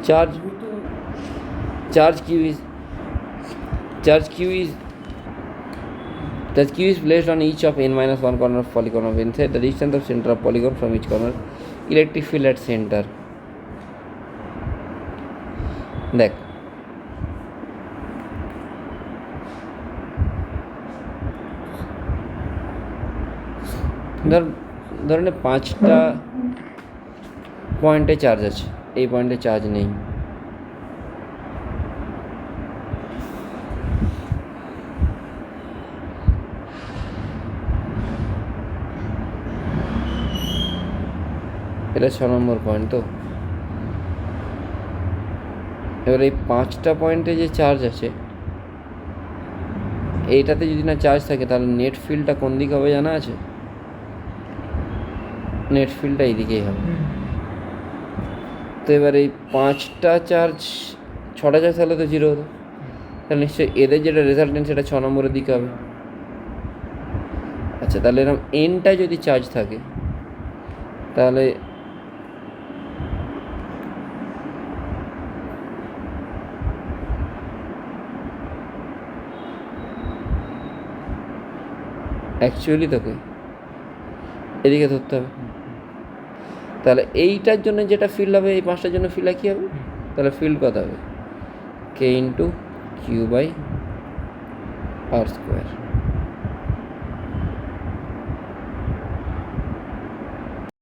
charge q is placed on each of n minus 1 corner of polygon of n. Set the distance of center of polygon from each corner. Electric field at center. দেখ ধরুন 5টা পয়েন্টে charge আছে, এই পয়েন্টে charge নেই। এটা 6 নম্বর point. তো এবার এই 5টা পয়েন্টে যে চার্জ আছে, এইটাতে যদি না চার্জ থাকে তাহলে নেট ফিল্ডটা কোন দিকে হবে জানা আছে? নেট ফিল্ডটা এইদিকেই হবে। তো এবার এই 5টা চার্জ 6টা চার্জ তাহলে তো 0 হতো, তাহলে নিশ্চয়ই এদের যেটা রেজাল্টেন্ট সেটা 6 নম্বরের দিকে হবে। আচ্ছা, তাহলে এরকম এনটা যদি চার্জ থাকে তাহলে অ্যাকচুয়ালি তোকে এদিকে ধরতে হবে। তাহলে এইটার জন্য যেটা ফিল্ড হবে, এই 5টার জন্য ফিল্ড কী হবে? তাহলে ফিল্ড কত হবে? k × q/r²।